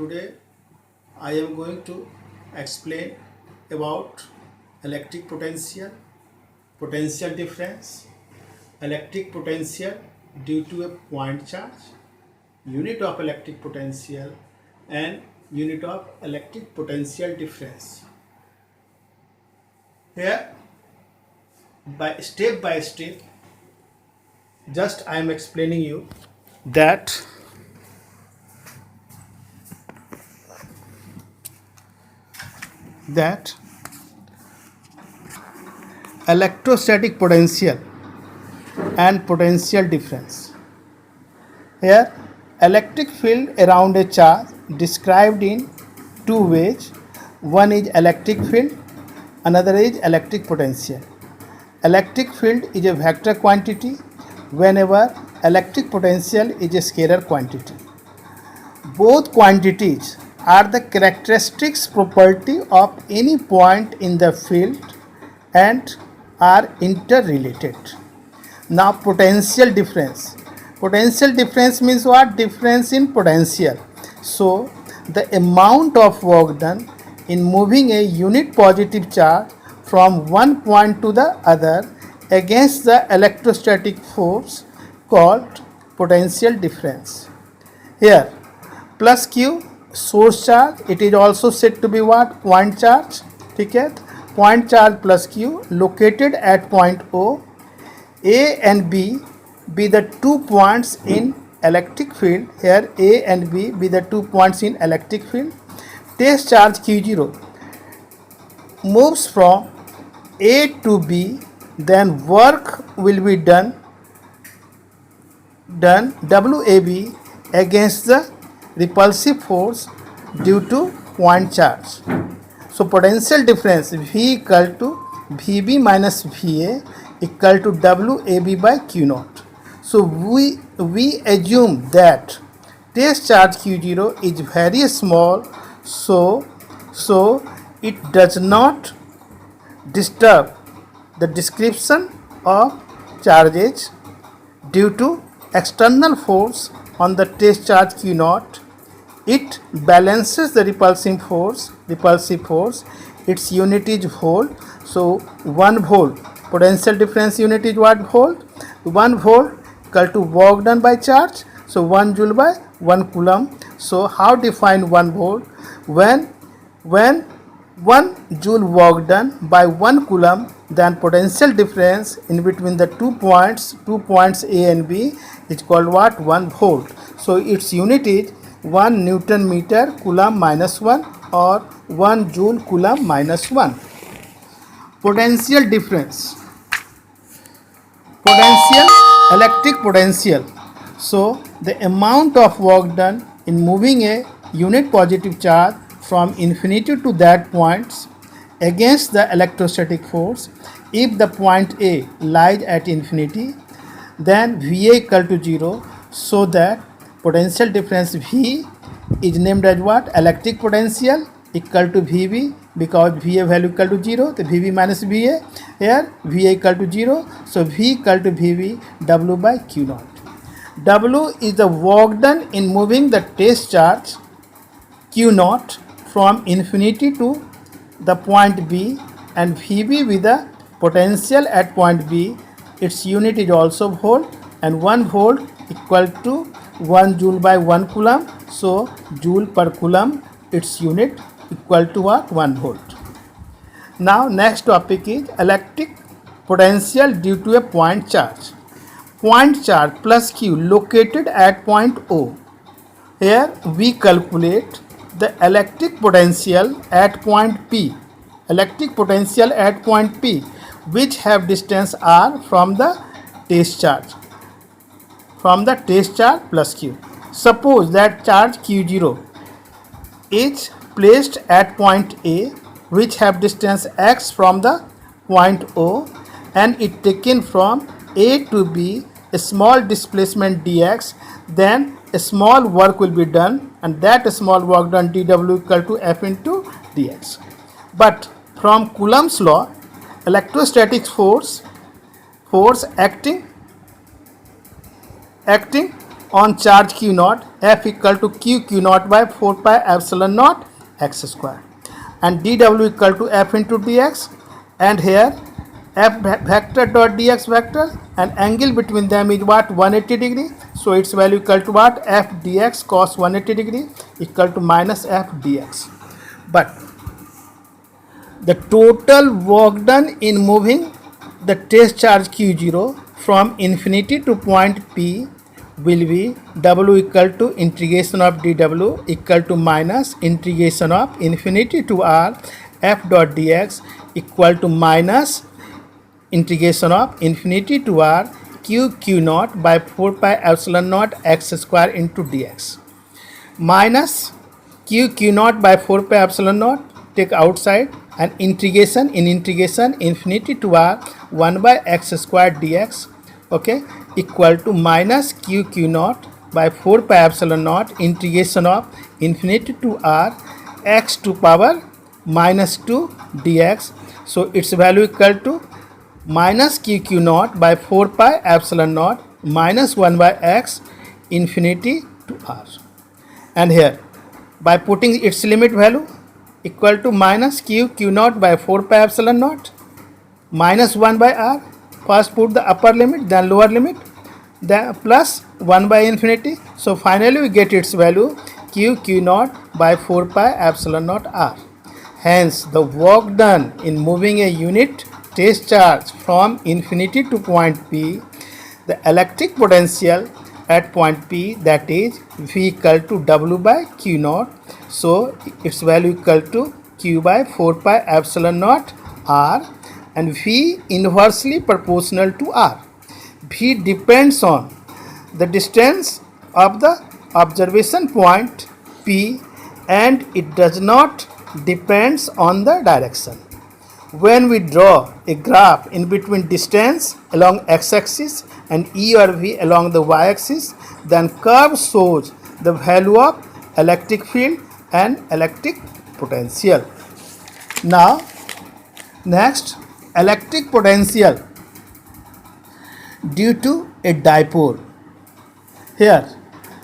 Today I am going to explain about electric potential, potential difference, electric potential due to a point charge, unit of electric potential and unit of electric potential difference. Here by step, just I am explaining you that electrostatic potential and potential difference. Here, electric field around a charge described in two ways. One is electric field, another is electric potential. Electric field is a vector quantity whenever electric potential is a scalar quantity. Both quantities are the characteristics property of any point in the field and are interrelated. Now potential difference. Potential difference means what? Difference in potential. So the amount of work done in moving a unit positive charge from one point to the other against the electrostatic force called potential difference. Here plus Q source charge, it is also said to be what? Point charge. Okay? Point charge plus Q located at point O. A and B be the 2 points in electric field. Here A and B be the 2 points in electric field. Test charge Q0 moves from A to B, then work will be done WAB against the repulsive force due to point charge. So potential difference V equal to VB minus VA equal to WAB by Q naught. So we assume that test charge Q0 is very small, so it does not disturb the description of charges due to external force on the test charge Q naught. It balances the repulsive force. Its unit is volt. So 1 volt. Potential difference unit is what? Volt. 1 volt equal to work done by charge. So 1 joule by 1 coulomb. So how define 1 volt? When 1 joule work done by 1 coulomb, then potential difference in between the 2 points A and B is called what? 1 volt. So its unit is 1 Newton meter coulomb minus 1 or 1 joule coulomb minus 1. Potential difference. Potential, electric potential. So the amount of work done in moving a unit positive charge from infinity to that point against the electrostatic force. If the point A lies at infinity, then VA equal to 0, so that potential difference V is named as what? Electric potential equal to VB, because VA value equal to 0, the VB minus VA. Here VA equal to 0, so V equal to VB W by Q naught. W is the work done in moving the test charge Q naught from infinity to the point B, and VB with the potential at point B. Its unit is also volt, and 1 volt equal to 1 joule by 1 coulomb. So joule per coulomb, its unit equal to what? 1 volt. Now next topic is electric potential due to a point charge. Point charge plus Q located at point O. Here we calculate the electric potential at point P. Electric potential at point P, which have distance R from the test charge. From the test charge plus Q. Suppose that charge Q0 is placed at point A, which have distance x from the point O, and it taken from A to B, a small displacement dx, then a small work will be done, and that small work done dw equal to F into dx. But from Coulomb's law, electrostatic force acting on charge q naught, F equal to q naught by 4 pi epsilon naught x square, and dw equal to F into dx, and here F vector dot dx vector, and angle between them is what? 180 degree. So its value equal to what? F dx cos 180 degree equal to minus F dx. But the total work done in moving the test charge q0 from infinity to point P will be W equal to integration of dw equal to minus integration of infinity to r F dot dx equal to minus integration of infinity to r q naught by 4 pi epsilon naught x square into dx, minus q naught by 4 pi epsilon naught, take outside, and integration infinity to r 1 by x square dx, okay, equal to minus q naught by 4 pi epsilon naught integration of infinity to r x to power minus 2 dx. So its value equal to minus q naught by 4 pi epsilon naught minus 1 by x infinity to r, and here by putting its limit value equal to minus q naught by 4 pi epsilon naught minus 1 by r, first put the upper limit then lower limit, then plus 1 by infinity. So finally we get its value q naught by 4 pi epsilon naught r. Hence the work done in moving a unit test charge from infinity to point P, the electric potential at point P, that is V equal to W by Q naught. So its value equal to Q by 4 pi epsilon naught R, and V inversely proportional to R. V depends on the distance of the observation point P, and it does not depends on the direction. When we draw a graph in between distance along x-axis and E or V along the y-axis, then curve shows the value of electric field and electric potential. Now next, electric potential due to a dipole. Here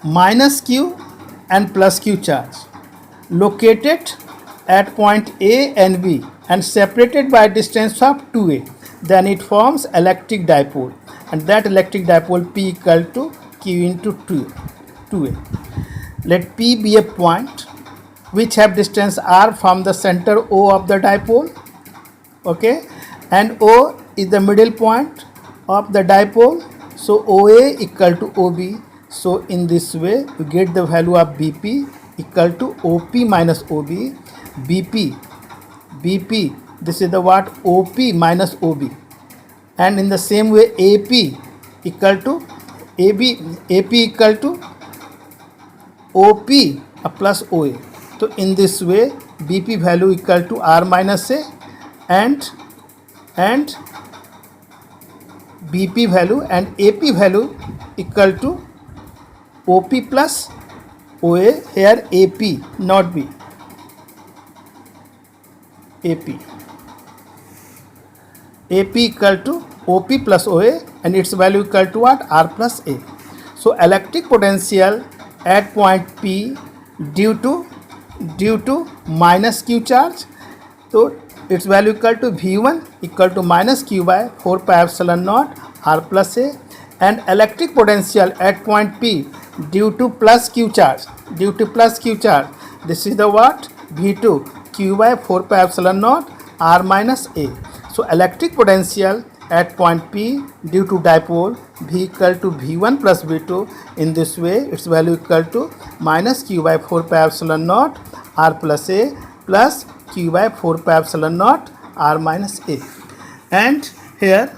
minus q and plus q charge located at point A and B and separated by a distance of 2a, then it forms electric dipole, and that electric dipole P equal to q into 2a. Let P be a point which have distance r from the center O of the dipole, okay, and O is the middle point of the dipole, so OA equal to OB. So in this way we get the value of BP equal to OP minus OB. BP, this is the what? OP minus OB, and in the same way AP equal to AP equal to OP plus OA. So in this way BP value equal to R minus A, and BP value and AP value equal to OP plus OA, here AP not B, AP equal to OP plus OA, and its value equal to what? R plus A. So electric potential at point P due to minus q charge, so its value equal to V1 equal to minus q by 4 pi epsilon naught R plus A, and electric potential at point P due to plus q charge, this is the what? V2 q by 4 pi epsilon naught R minus A. So electric potential at point P due to dipole V equal to V1 plus V2. In this way its value equal to minus q by 4 pi epsilon naught R plus A plus q by 4 pi epsilon naught R minus A. And here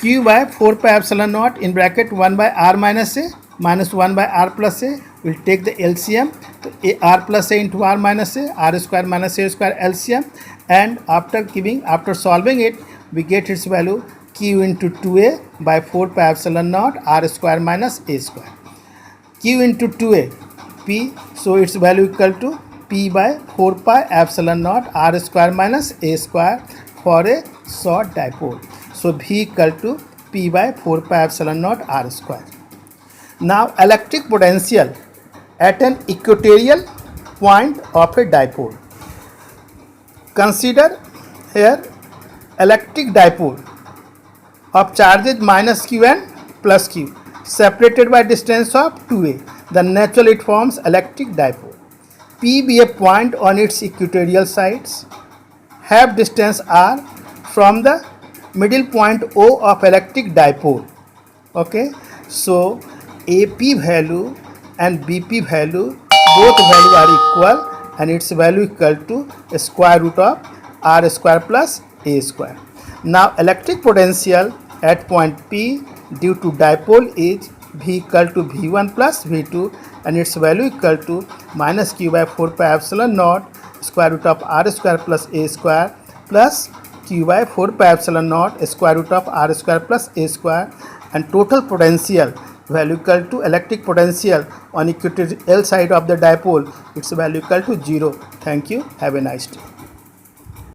q by 4 pi epsilon naught in bracket 1 by R minus A minus 1 by R plus A, will take the LCM, so R plus A into R minus A, R square minus A square LCM, and after solving it we get its value q into 2a by 4 pi epsilon naught R square minus A square, q into 2a P, so its value equal to P by 4 pi epsilon naught R square minus A square for a short dipole. So V equal to P by 4 pi epsilon naught R square. Now electric potential at an equatorial point of a dipole. Consider here electric dipole of charges minus q and plus q separated by distance of 2a. Then naturally it forms electric dipole. P be a point on its equatorial sides, have distance r from the middle point O of electric dipole. Okay, so AP value and BP value, both value are equal and its value equal to square root of r square plus a square. Now electric potential at point P due to dipole is V equal to V1 plus V2 and its value equal to minus q by 4 pi epsilon naught square root of r square plus a square plus q by 4 pi epsilon naught square root of r square plus a square, and total potential value equal to electric potential on equatorial side of the dipole, its value equal to 0. Thank you. Have a nice day.